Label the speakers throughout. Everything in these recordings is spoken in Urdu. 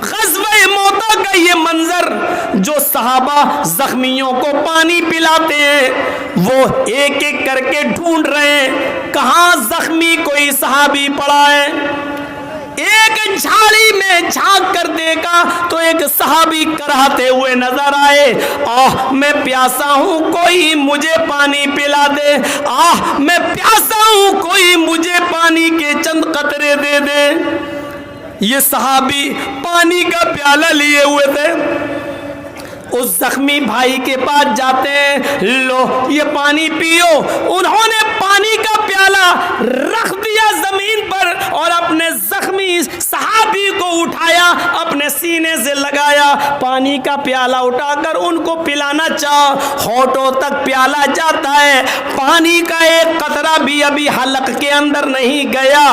Speaker 1: غزوہ موتا کا یہ منظر، جو صحابہ زخمیوں کو پانی پلاتے ہیں، وہ ایک ایک کر کے ڈھونڈ رہے ہیں کہاں زخمی کوئی صحابی پڑا ہے۔ ایک جھاڑی میں جھانک کر دیکھا تو ایک صحابی کراہتے ہوئے نظر آئے، آہ میں پیاسا ہوں، کوئی مجھے پانی پلا دے، آہ میں پیاسا ہوں، کوئی مجھے پانی کے چند قطرے دے دے۔ یہ صحابی پانی کا پیالہ لیے ہوئے تھے، اس زخمی بھائی کے پاس جاتے ہیں، لو یہ پانی پیو۔ انہوں نے پانی کا پیالہ رکھ دیا زمین پر اور اپنے زخمی صحابی کو اٹھایا، اپنے سینے سے لگایا، پانی کا پیالہ اٹھا کر ان کو پلانا چاہا، ہونٹوں تک پیالہ جاتا ہے، پانی کا ایک قطرہ بھی ابھی حلق کے اندر نہیں گیا،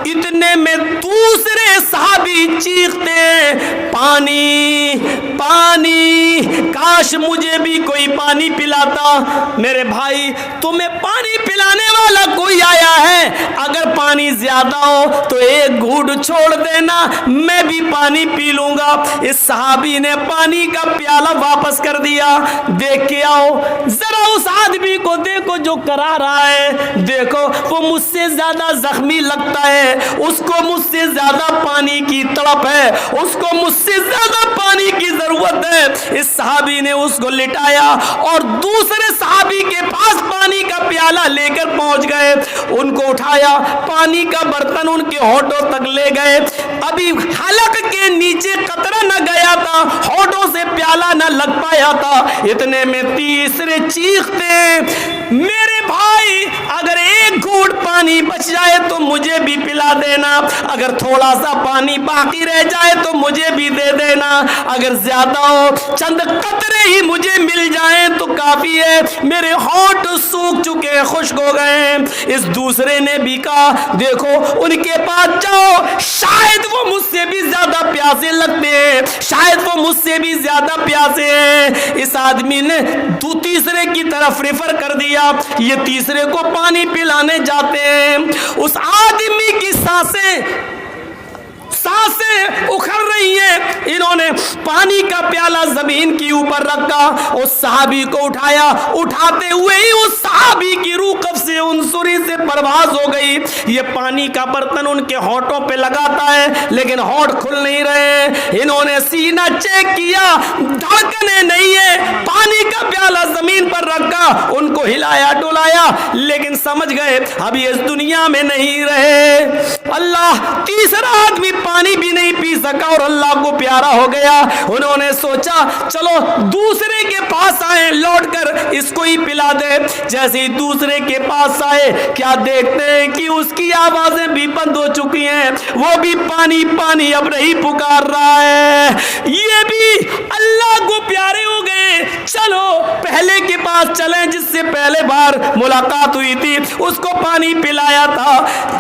Speaker 1: اتنے میں دوسرے صحابی چیختے ہیں، پانی پانی، کاش مجھے بھی کوئی پانی پلاتا۔ میرے بھائی تمہیں پانی پلانے والا کوئی آیا ہے، اگر پانی زیادہ ہو تو ایک گھونٹ چھوڑ دینا، میں بھی پانی پی لوں گا۔ اس صحابی نے پانی کا پیالہ واپس کر دیا۔ دیکھ کے آؤ ذرا اس آدمی کو، دیکھو جو کرا رہا ہے، دیکھو وہ مجھ سے زیادہ زخمی لگتا ہے، اس کو مجھ سے زیادہ پانی کی تڑپ ہے، اس کو مجھ سے زیادہ پانی کی ضرورت ہے۔ اس صحابی نے اس کو لٹایا اور دوسرے صحابی کے پاس پانی کا پیالہ لے کر پہنچ گئے، ان کو اٹھایا، پانی کا برتن ان کے ہونٹوں تک لے گئے، ابھی حلق کے نیچے قطرہ نہ گیا تھا، ہونٹوں سے پیالہ نہ لگ پایا تھا، اتنے میں تیسرے چیختے، میرے بھائی اگر ایک گھونٹ پانی بچ جائے تو مجھے بھی پلا دینا، اگر تھوڑا سا پانی باقی رہ جائے تو مجھے بھی دے دینا، اگر زیادہ ہو چند قطرے ہی مجھے مل جائیں تو کافی ہے، میرے ہونٹ سوکھ چکے، خشک ہو گئے ہیں۔ اس دوسرے نے بھی کہا، دیکھو ان کے پاس جاؤ، شاید وہ مجھ سے بھی زیادہ پیاسے لگتے ہیں، شاید وہ مجھ سے بھی زیادہ پیاسے ہیں۔ اس آدمی نے تیسرے کی طرف ریفر کر دیا، یہ تیسرے کو پانی پلانے جاتے ہیں، اس آدمی کی سانسیں اکھڑ رہی ہیں، انہوں نے پانی کا پیالہ زمین کی اوپر رکھا، اس صحابی کو اٹھایا، اٹھاتے ہوئے ہی اس صحابی کی روح قبض سے عنصری سے پرواز ہو گئی۔ یہ پانی کا برتن ان کے ہونٹوں پہ لگاتا ہے لیکن ہونٹ کھل نہیں رہے، انہوں نے سینہ چیک کیا، دھڑکنیں نہیں ہے، پانی کا پیالہ زمین پر رکھا، ان کو ہلایا ڈولایا لیکن سمجھ گئے ابھی اس دنیا میں نہیں رہے۔ اللہ، تیسرا آدمی پانی بھی نہیں پی سکا اور اللہ کو پیارا ہو گیا۔ انہوں نے سوچا چلو دوسرے کے پاس آئے، لوٹ کر اس کو ہی پلا دے۔ جیسے ہی دوسرے کے پاس آئے، کیا دیکھتے ہیں کہ اس کی آوازیں بھی بند ہو چکی ہیں، وہ بھی پانی پانی اب نہیں پکار رہا ہے، یہ بھی اللہ کو پیارے ہو گئے۔ چلو پہلے کے پاس چلیں جس سے پہلے بار ملاقات ہوئی تھی، اس کو پانی پلایا تھا۔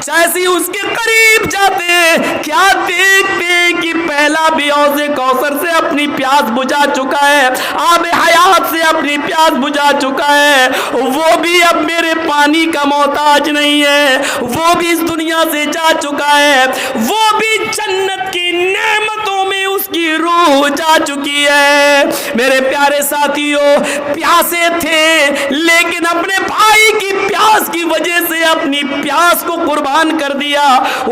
Speaker 1: جیسے ہی اس کے قریب جاتے ہیں، کیا دیکھتے ہیں کہ پہلا بھی حوض کوثر سے اپنی پیاس بجھا چکا ہے، آب حیات سے اپنی پیاس بجھا چکا ہے، وہ بھی اب میرے پانی کا محتاج نہیں ہے، وہ بھی اس دنیا سے جا چکا ہے، وہ بھی جنت کی نعمتوں میں اس کی روح جا چکی ہے۔ میرے پیارے ساتھیوں، پیاسے تھے لیکن اپنے بھائی کی پیاس کی وجہ سے اپنی پیاس کو قربان کر دیا،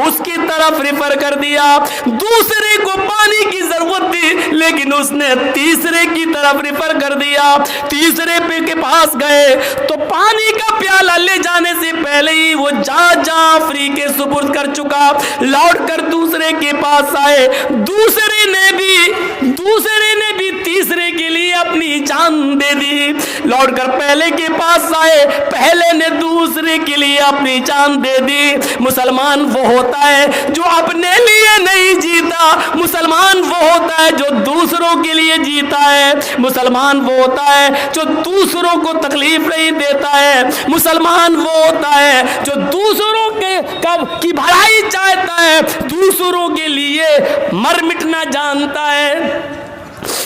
Speaker 1: اس کی طرف ریفر کر دیا۔ دوسرے کو پانی کی ضرورت تھی لیکن اس نے تیسرے کی طرف ریفر کر دیا۔ تیسرے پہ کے پاس گئے تو پانی کا پیالہ لے جانے سے پہلے ہی وہ جہاں فری کے سپرد کر چکا۔ لوٹ کر دوسرے کے پاس آئے، دوسرے نے بھی تیسرے کے لیے اپنی جان دے دی۔ لوٹ کر پہلے کے پاس آئے، پہلے نے دوسرے کے لیے اپنی جان دے دی۔ مسلمان وہ ہوتا ہے جو اپنے لیے نہیں جیتا، مسلمان وہ ہوتا ہے جو دوسروں کے لیے جیتا ہے، مسلمان وہ ہوتا ہے جو دوسروں کو تکلیف نہیں دیتا ہے، مسلمان وہ ہوتا ہے جو دوسروں کی بھلائی چاہتا ہے، دوسروں کے لیے مر مٹنا جانتا ہے۔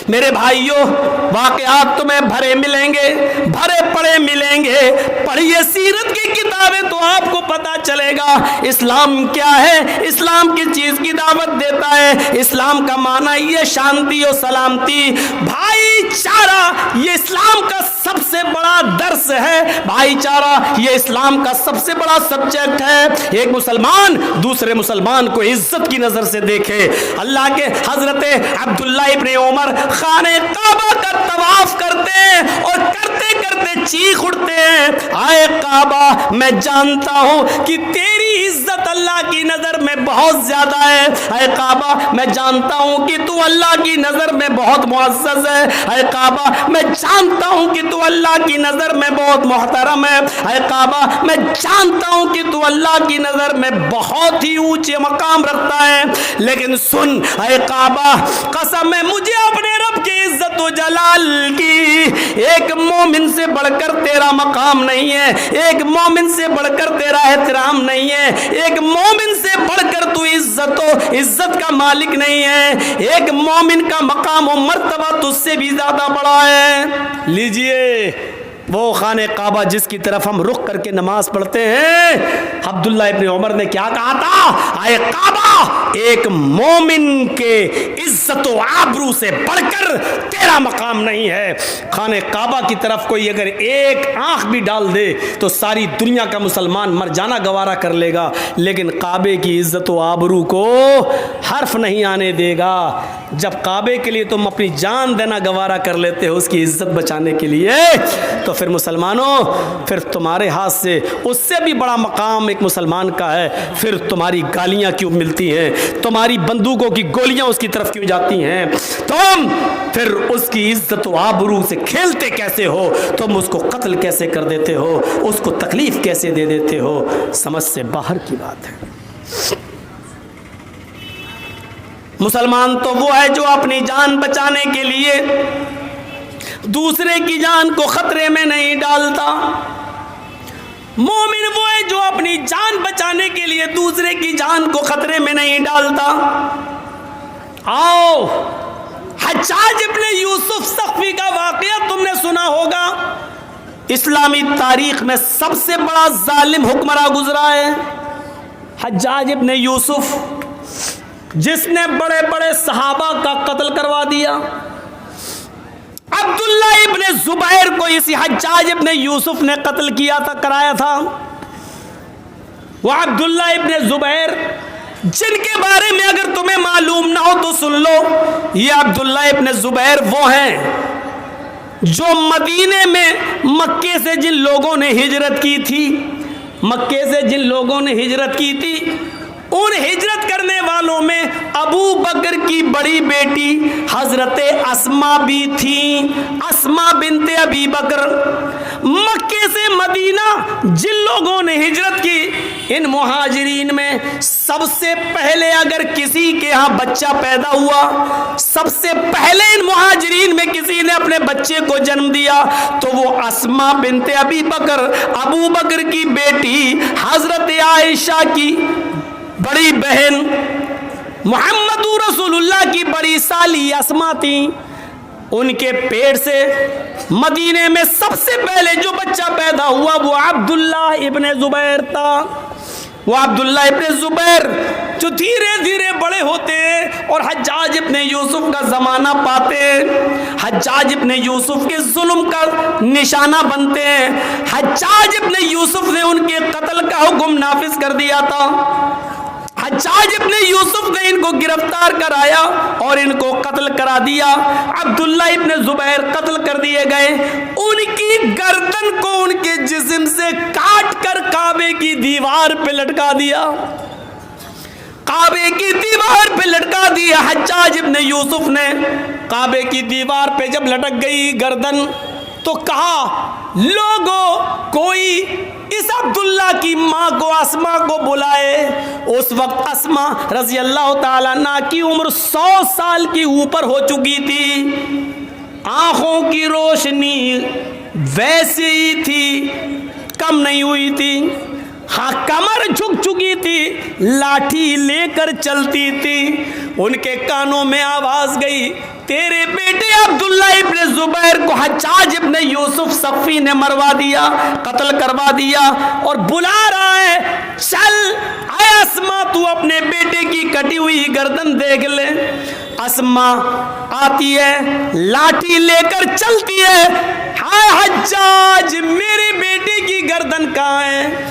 Speaker 1: میرے بھائیوں واقعات تمہیں بھرے ملیں گے، بھرے پڑے ملیں گے، پڑھیے سیرت کی کتابیں تو آپ کو پتا چلے گا اسلام کیا ہے، اسلام کس چیز کی دعوت دیتا ہے۔ اسلام کا معنی یہ شانتی اور سلامتی، بھائی چارہ، یہ اسلام کا سب سے بڑا درس ہے۔ بھائی چارہ یہ اسلام کا سب سے بڑا سبجیکٹ ہے۔ ایک مسلمان دوسرے مسلمان کو عزت کی نظر سے دیکھے۔ اللہ کے حضرت عبداللہ ابن عمر خانہ کعبہ کا طواف کرتے ہیں اور کرتے کرتے چیخ اٹھتے ہیں، آئے کعبہ میں جانتا ہوں کہ تیری عزت اللہ کی نظر میں بہت زیادہ ہے، اے کعبہ میں جانتا ہوں کہ تو اللہ کی نظر میں بہت معزز ہے، اے کعبہ میں جانتا ہوں کہ تو اللہ کی نظر میں بہت محترم ہے، اے کعبہ میں جانتا ہوں کہ تو اللہ کی نظر میں بہت ہی اونچے مقام رکھتا ہے، لیکن سن اے کعبہ، قسم ہے مجھے اپنے رب کی عزت و جلال کی، ایک مومن سے بڑھ کر تیرا مقام نہیں ہے، ایک مومن سے بڑھ کر تیرا احترام نہیں ہے، ایک مومن سے بڑھ کر تو عزت کا مالک نہیں ہے، ایک مومن کا مقام و مرتبہ تجھ سے بھی زیادہ بڑا ہے۔ لیجئے وہ خانہ کعبہ جس کی طرف ہم رخ کر کے نماز پڑھتے ہیں، عبداللہ ابن عمر نے کیا کہا تھا؟ اے کعبہ، ایک مومن کے عزت و آبرو سے بڑھ کر تیرا مقام نہیں ہے۔ خانہ کعبہ کی طرف کوئی اگر ایک آنکھ بھی ڈال دے تو ساری دنیا کا مسلمان مر جانا گوارا کر لے گا، لیکن کعبے کی عزت و آبرو کو حرف نہیں آنے دے گا۔ جب کعبے کے لیے تم اپنی جان دینا گوارا کر لیتے ہو اس کی عزت بچانے کے لیے، تو پھر مسلمانوں، پھر تمہارے ہاتھ سے اس سے بھی بڑا مقام ایک مسلمان کا ہے، پھر تمہاری گالیاں کیوں ملتی ہیں، تمہاری بندوقوں کی گولیاں اس کی طرف کیوں جاتی ہیں، تم پھر اس کی عزت و آبرو سے کھیلتے کیسے ہو، تم اس کو قتل کیسے کر دیتے ہو، اس کو تکلیف کیسے دے دیتے ہو، سمجھ سے باہر کی بات ہے۔ مسلمان تو وہ ہے جو اپنی جان بچانے کے لیے دوسرے کی جان کو خطرے میں نہیں ڈالتا۔ مومن وہ ہے جو اپنی جان بچانے کے لیے دوسرے کی جان کو خطرے میں نہیں ڈالتا۔ آؤ، حجاج ابن یوسف ثقفی کا واقعہ تم نے سنا ہوگا، اسلامی تاریخ میں سب سے بڑا ظالم حکمراں گزرا ہے حجاج ابن یوسف، جس نے بڑے بڑے صحابہ کا قتل کروا دیا۔ عبداللہ ابن زبیر کو اسی حجاج ابن یوسف نے قتل کیا تھا، کرایا تھا۔ وہ عبداللہ ابن زبیر جن کے بارے میں اگر تمہیں معلوم نہ ہو تو سن لو، یہ عبداللہ ابن زبیر وہ ہیں جو مدینے میں مکے سے جن لوگوں نے ہجرت کی تھی، مکے سے جن لوگوں نے ہجرت کی تھی، ان ہجرت کرنے والوں میں ابو بکر کی بڑی بیٹی حضرت اسما بھی تھیں، اسما بنت ابی بکر۔ مکے سے مدینہ جن لوگوں نے ہجرت کی، ان مہاجرین میں سب سے پہلے اگر کسی کے ہاں بچہ پیدا ہوا، سب سے پہلے ان مہاجرین میں کسی نے اپنے بچے کو جنم دیا تو وہ اسما بنت ابی بکر، ابو بکر کی بیٹی حضرت عائشہ کی بڑی بہن محمد رسول اللہ کی بڑی سالی اسما تھی۔ ان کے پیٹ سے مدینے میں سب سے پہلے جو بچہ پیدا ہوا وہ عبداللہ ابن زبیر تھا۔ وہ عبداللہ ابن زبیر جو دھیرے دھیرے بڑے ہوتے ہیں اور حجاج ابن یوسف کا زمانہ پاتے ہیں، حجاج ابن یوسف کے ظلم کا نشانہ بنتے ہیں۔ حجاج ابن یوسف نے ان کے قتل کا حکم نافذ کر دیا تھا۔ حجاج ابن یوسف نے ان کو گرفتار کرایا اور ان کو قتل کرا دیا۔ عبداللہ ابن زبیر قتل کر دیے گئے، ان کی گردن کو ان کے جسم سے کاٹ کر کعبے کی دیوار پہ لٹکا دیا، کعبے کی دیوار پہ لٹکا دیا حجاج ابن یوسف نے۔ کعبے کی دیوار پہ جب لٹک گئی گردن تو کہا لوگوں کوئی اس عبداللہ کی ماں کو اسما کو بلائے۔ اس وقت اسما رضی اللہ تعالیٰ عنہ کی عمر 100 سال کی اوپر ہو چکی تھی، آنکھوں کی روشنی ویسی ہی تھی، کم نہیں ہوئی تھی، ہاں کمر جھک چکی تھی، لاٹھی لے کر چلتی تھی۔ ان کے کانوں میں آواز گئی، تیرے بیٹے عبداللہ ابن زبیر کو حجاج ابن یوسف ثقفی نے مروا دیا، قتل کروا دیا، اور بلا رہا ہے چل اے اسما تو اپنے بیٹے کی کٹی ہوئی گردن دیکھ لے۔ اسما آتی ہے، لاٹھی لے کر چلتی ہے، ہائے حجاج میرے بیٹے کی گردن کہاں ہے؟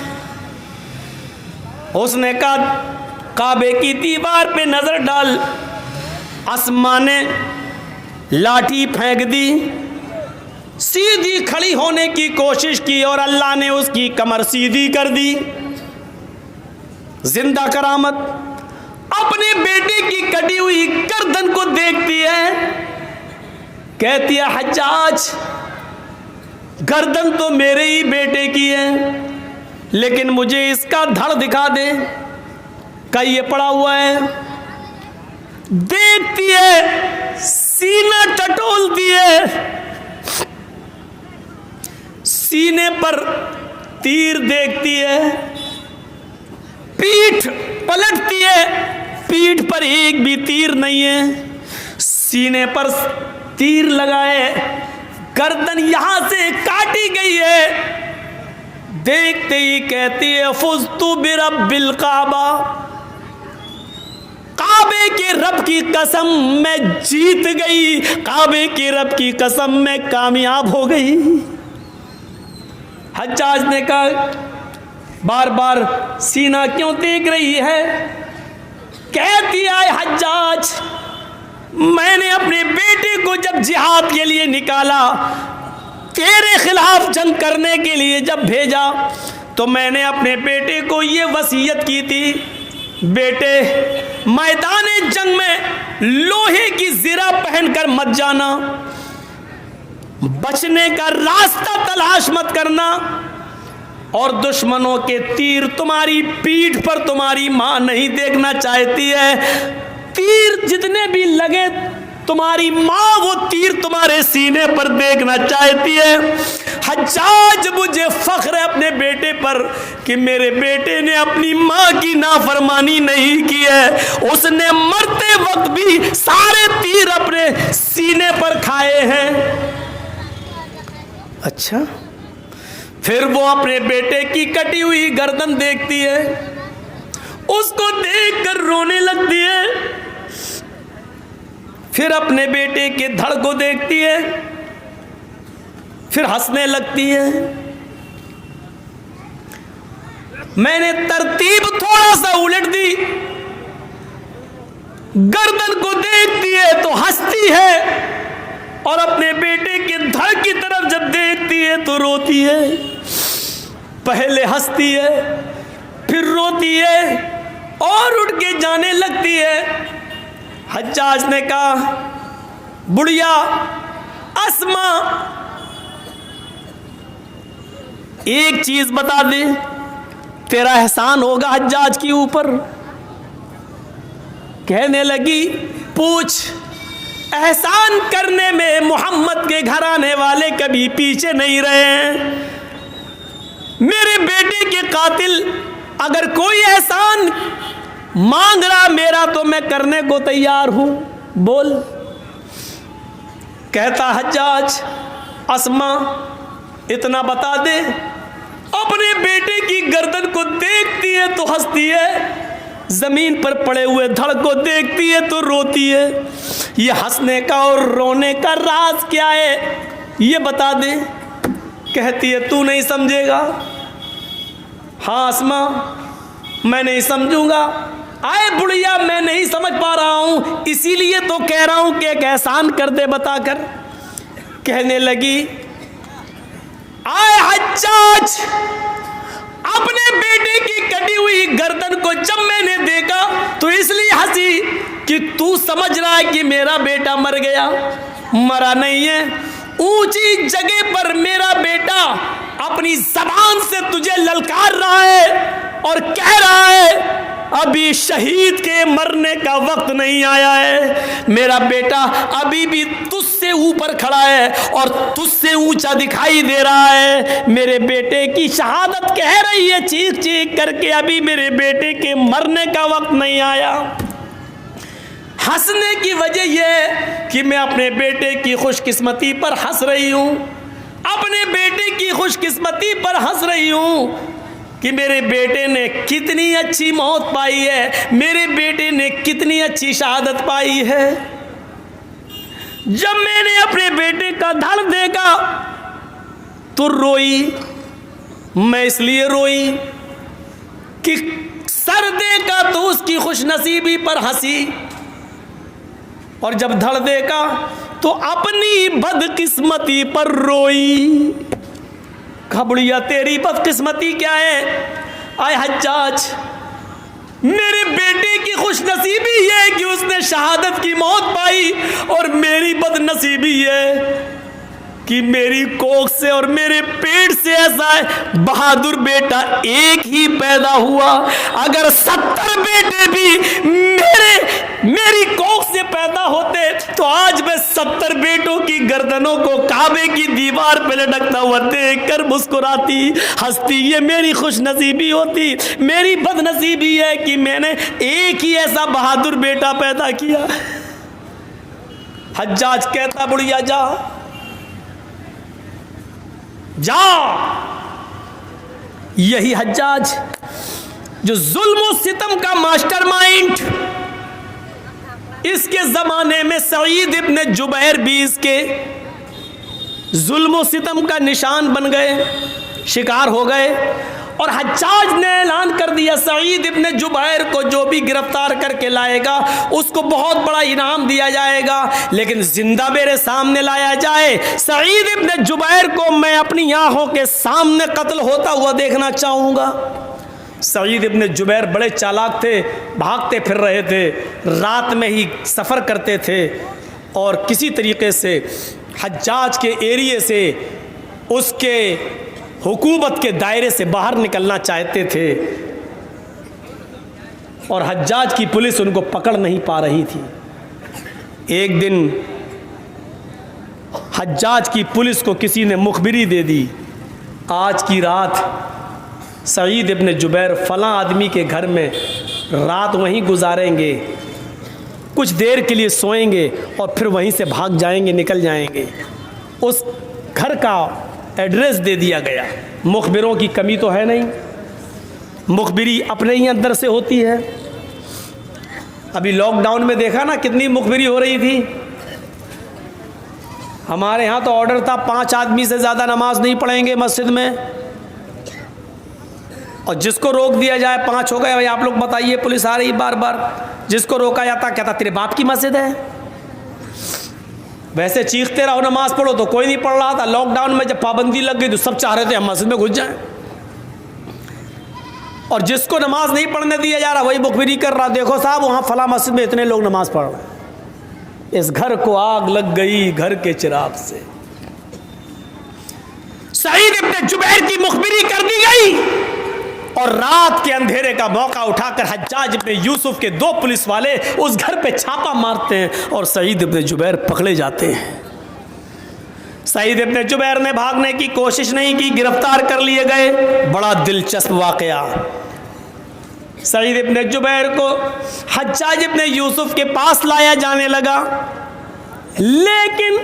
Speaker 1: اس نے کہا کعبے کی دیوار پہ نظر ڈال۔ اسما نے لاٹھی پھینک دی، سیدھی کھڑی ہونے کی کوشش کی اور اللہ نے اس کی کمر سیدھی کر دی۔ زندہ کرامت اپنے بیٹے کی کٹی ہوئی گردن کو دیکھتی ہے، کہتی ہے حجاج گردن تو میرے ہی بیٹے کی ہے، لیکن مجھے اس کا دھڑ دکھا دے کہ یہ پڑا ہوا ہے۔ دیکھتی ہے، سینہ ٹٹولتی ہے، سینے پر تیر دیکھتی ہے، پیٹھ پلٹتی ہے، پیٹھ پر ایک بھی تیر نہیں ہے، سینے پر تیر لگائے، گردن یہاں سے کاٹی گئی ہے۔ دیکھتے ہی کہتی ہے فزت برب الکعبہ، کعبے کے رب کی قسم میں جیت گئی، کعبے کے رب کی قسم میں کامیاب ہو گئی۔ حجاج نے کہا بار بار سینہ کیوں دیکھ رہی ہے؟ کہتی ہے حجاج میں نے اپنے بیٹے کو جب جہاد کے لیے نکالا، تیرے خلاف جنگ کرنے کے لیے جب بھیجا، تو میں نے اپنے بیٹے کو یہ وصیت کی تھی بیٹے میدان جنگ میں لوہے کی زرہ پہن کر مت جانا، بچنے کا راستہ تلاش مت کرنا، اور دشمنوں کے تیر تمہاری پیٹھ پر تمہاری ماں نہیں دیکھنا چاہتی ہے، تیر جتنے بھی لگے تمہاری ماں وہ تیر تمہارے سینے پر دیکھنا چاہتی ہے۔ حجاج مجھے فخر ہے اپنے بیٹے پر کہ میرے بیٹے نے اپنی ماں کی نافرمانی نہیں کی ہے، اس نے مرتے وقت بھی سارے تیر اپنے سینے پر کھائے ہیں۔ اچھا، پھر وہ اپنے بیٹے کی کٹی ہوئی گردن دیکھتی ہے، اس کو دیکھ کر رونے لگتی ہے، پھر اپنے بیٹے کے دھڑ کو دیکھتی ہے، پھر ہنسنے لگتی ہے۔ میں نے ترتیب تھوڑا سا الٹ دی، گردن کو دیکھتی ہے تو ہنستی ہے، اور اپنے بیٹے کے دھڑ کی طرف جب دیکھتی ہے تو روتی ہے۔ پہلے ہنستی ہے، پھر روتی ہے اور اٹھ کے جانے لگتی ہے۔ حجاج نے کہا بڑھیا اسما ایک چیز بتا دے، تیرا احسان ہوگا حجاج کے اوپر؟ کہنے لگی پوچھ۔ احسان کرنے میں محمد کے گھرانے والے کبھی پیچھے نہیں رہے ہیں، میرے بیٹے کے قاتل اگر کوئی احسان مانگ رہا میرا تو میں کرنے کو تیار ہوں، بول۔ کہتا حجاج اسما اتنا بتا دے، اپنے بیٹے کی گردن کو دیکھتی ہے تو ہنستی ہے، زمین پر پڑے ہوئے دھڑ کو دیکھتی ہے تو روتی ہے، یہ ہنسنے کا اور رونے کا راز کیا ہے یہ بتا دے۔ کہتی ہے تو نہیں سمجھے گا؟ ہاں اسما میں نہیں سمجھوں گا۔ آئے بڑھیا میں نہیں سمجھ پا رہا ہوں، اسی لیے تو کہہ رہا ہوں کہ ایک احسان کر دے بتا کر۔ کہنے لگی آئے حجاج اپنے بیٹے کی کٹی ہوئی گردن کو جب میں نے دیکھا تو اس لیے ہنسی کہ تو سمجھ رہا ہے کہ میرا بیٹا مر گیا، مرا نہیں ہے، اونچی جگہ پر میرا بیٹا اپنی زبان سے تجھے للکار رہا ہے اور کہہ رہا ہے ابھی شہید کے مرنے کا وقت نہیں آیا ہے، میرا بیٹا ابھی بھی تجھ سے اوپر کھڑا ہے اور تجھ سے اونچا دکھائی دے رہا ہے، میرے بیٹے کی شہادت کہہ رہی ہے چیخ چیخ کر کے ابھی میرے بیٹے کے مرنے کا وقت نہیں آیا۔ ہنسنے کی وجہ یہ ہے کہ میں اپنے بیٹے کی خوش قسمتی پر ہنس رہی ہوں، اپنے بیٹے کی خوش قسمتی پر ہنس رہی ہوں کہ میرے بیٹے نے کتنی اچھی موت پائی ہے، میرے بیٹے نے کتنی اچھی شہادت پائی ہے۔ جب میں نے اپنے بیٹے کا دھڑ دیکھا تو روئی، میں اس لیے روئی کہ سر دیکھا تو اس کی خوش نصیبی پر ہنسی، اور جب دھڑ دیکھا تو اپنی بدقسمتی پر روئی۔ کہا بڑھیا تیری بدقسمتی کیا ہے؟ آئے حجاج، میرے بیٹے کی خوش نصیبی یہ ہے کہ اس نے شہادت کی موت پائی، اور میری بد نصیبی یہ ہے کہ میری کوکھ سے اور میرے پیٹ سے ایسا ہے بہادر بیٹا ایک ہی پیدا ہوا، اگر 70 بیٹے بھی میری کوکھ سے پیدا ہوتے تو آج میں 70 بیٹوں کی گردنوں کو کعبے کی دیوار پہ لٹکتا ہوا دیکھ کر مسکراتی ہنستی۔ یہ میری خوش نصیبی ہوتی، میری بد نصیبی ہے کہ میں نے ایک ہی ایسا بہادر بیٹا پیدا کیا۔ حجاج کہتا بڑھیا جا جا، یہی حجاج جو ظلم و ستم کا ماسٹر مائنڈ، اس کے زمانے میں سعید ابن جبیر بھی اس کے ظلم و ستم کا نشان بن گئے، شکار ہو گئے، اور حجاج نے اعلان کر دیا سعید ابن جبیر کو جو بھی گرفتار کر کے لائے گا اس کو بہت بڑا انعام دیا جائے گا، لیکن زندہ میرے سامنے لایا جائے سعید ابن جبیر کو میں اپنی آنکھوں کے سامنے قتل ہوتا ہوا دیکھنا چاہوں گا۔ سعید ابن جبیر بڑے چالاک تھے، بھاگتے پھر رہے تھے، رات میں ہی سفر کرتے تھے، اور کسی طریقے سے حجاج کے ایریے سے، اس کے حکومت کے دائرے سے باہر نکلنا چاہتے تھے، اور حجاج کی پولیس ان کو پکڑ نہیں پا رہی تھی۔ ایک دن حجاج کی پولیس کو کسی نے مخبری دے دی، آج کی رات سعید ابن جبیر فلاں آدمی کے گھر میں رات وہیں گزاریں گے، کچھ دیر کے لیے سوئیں گے اور پھر وہیں سے بھاگ جائیں گے، نکل جائیں گے۔ اس گھر کا ایڈریس دے دیا گیا۔ مخبروں کی کمی تو ہے نہیں، مخبری اپنے ہی اندر سے ہوتی ہے۔ ابھی لاک ڈاؤن میں دیکھا نا کتنی مخبری ہو رہی تھی، ہمارے ہاں تو آرڈر تھا 5 آدمی سے زیادہ نماز نہیں پڑھیں گے مسجد میں، اور جس کو روک دیا جائے 5 ہو گئے، بھائی آپ لوگ بتائیے، پولیس آ رہی بار بار، جس کو روکا جاتا کہتا تیرے باپ کی مسجد ہے۔ ویسے چیختے رہو نماز پڑھو تو کوئی نہیں پڑھ رہا تھا، لاک ڈاؤن میں جب پابندی لگ گئی تو سب چاہ رہے تھے ہم مسجد میں گھس جائیں، اور جس کو نماز نہیں پڑھنے دیا جا رہا وہی مخبری کر رہا، دیکھو صاحب وہاں فلاں مسجد میں اتنے لوگ نماز پڑھ رہے ہیں۔ اس گھر کو آگ لگ گئی گھر کے چراغ سے۔ سعید ابن جبیر کی مخبری کر دی گئی، اور رات کے اندھیرے کا موقع اٹھا کر حجاج ابن یوسف کے 2 پولیس والے اس گھر پہ چھاپا مارتے ہیں، اور سعید ابن جبیر پکڑے جاتے ہیں۔ سعید ابن جبیر نے بھاگنے کی کوشش نہیں کی، گرفتار کر لیے گئے۔ بڑا دلچسپ واقعہ، سعید ابن جبیر کو حجاج ابن یوسف کے پاس لایا جانے لگا، لیکن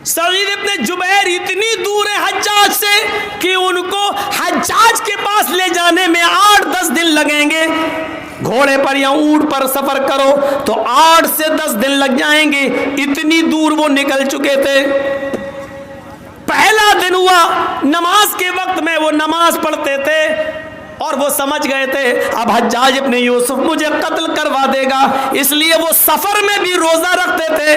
Speaker 1: سعید ابن جبیر اتنی دور ہے حجاج سے کہ ان کو حجاج کے پاس لے جانے میں 8-10 دن لگیں گے۔ گھوڑے پر یا اونٹ پر سفر کرو تو 8 سے 10 دن لگ جائیں گے، اتنی دور وہ نکل چکے تھے۔ پہلا دن ہوا، نماز کے وقت میں وہ نماز پڑھتے تھے، اور وہ سمجھ گئے تھے اب حجاج ابن یوسف مجھے قتل کروا دے گا، اس لیے وہ سفر میں بھی روزہ رکھتے تھے۔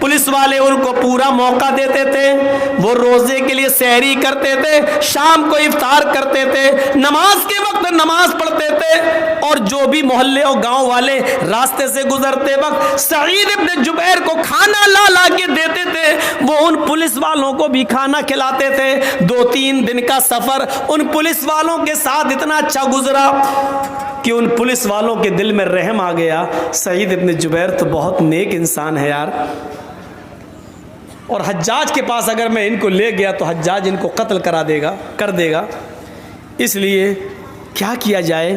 Speaker 1: پولیس والے ان کو پورا موقع دیتے تھے، وہ روزے کے لیے سحری کرتے تھے، شام کو افطار کرتے تھے، نماز کے وقت نماز پڑھتے تھے، اور جو بھی محلے اور گاؤں والے راستے سے گزرتے وقت سعید ابن جبیر کو کھانا لا لا کے دیتے تھے، وہ ان پولیس والوں کو بھی کھانا کھلاتے تھے۔ 2-3 دن کا سفر ان پولیس والوں کے ساتھ اتنا اچھا گزرا کہ ان پولیس والوں کے دل میں رحم آ گیا، سعید ابن جبیر تو بہت نیک انسان ہے یار، اور حجاج کے پاس اگر میں ان کو لے گیا تو حجاج ان کو قتل کر دے گا، اس لیے کیا کیا جائے،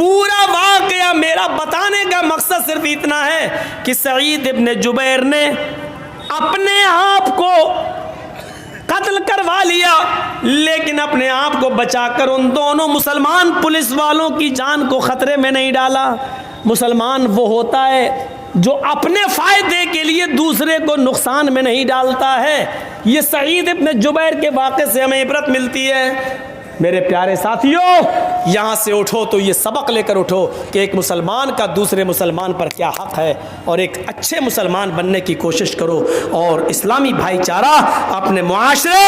Speaker 1: پورا واقعہ میرا بتانے کا مقصد صرف اتنا ہے کہ سعید ابن جبیر نے اپنے آپ کو قتل کروا لیا، لیکن اپنے آپ کو بچا کر ان دونوں مسلمان پولیس والوں کی جان کو خطرے میں نہیں ڈالا۔ مسلمان وہ ہوتا ہے جو اپنے فائدے کے لیے دوسرے کو نقصان میں نہیں ڈالتا ہے۔ یہ سعید ابن جبیر کے واقعے سے ہمیں عبرت ملتی ہے۔ میرے پیارے ساتھیوں، یہاں سے اٹھو تو یہ سبق لے کر اٹھو کہ ایک مسلمان کا دوسرے مسلمان پر کیا حق ہے، اور ایک اچھے مسلمان بننے کی کوشش کرو، اور اسلامی بھائی چارہ اپنے معاشرے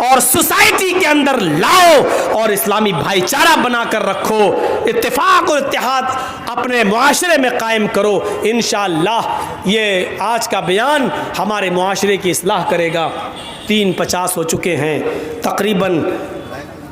Speaker 1: اور سوسائٹی کے اندر لاؤ، اور اسلامی بھائی چارہ بنا کر رکھو، اتفاق اور اتحاد اپنے معاشرے میں قائم کرو۔ انشاءاللہ یہ آج کا بیان ہمارے معاشرے کی اصلاح کرے گا۔ 3:50 ہو چکے ہیں، تقریباً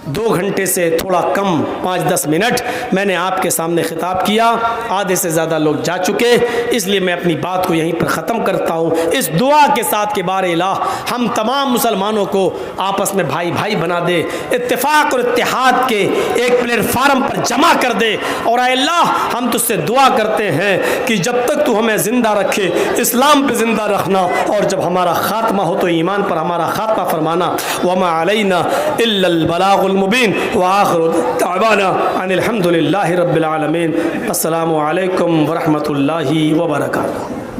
Speaker 1: 2 گھنٹے سے تھوڑا کم 5-10 منٹ میں نے آپ کے سامنے خطاب کیا، آدھے سے زیادہ لوگ جا چکے، اس لیے میں اپنی بات کو یہیں پر ختم کرتا ہوں، اس دعا کے ساتھ کہ بار الہ ہم تمام مسلمانوں کو آپس میں بھائی بھائی بنا دے، اتفاق اور اتحاد کے ایک پلیٹ فارم پر جمع کر دے، اور اے اللہ ہم تجھ سے دعا کرتے ہیں کہ جب تک تو ہمیں زندہ رکھے اسلام پہ زندہ رکھنا، اور جب ہمارا خاتمہ ہو تو ایمان پر ہمارا خاتمہ فرمانا۔ وما علینا الا البلاغ المبین وآخر دعوانا ان الحمد للہ رب العالمین۔ السلام علیکم ورحمۃ اللہ وبرکاتہ۔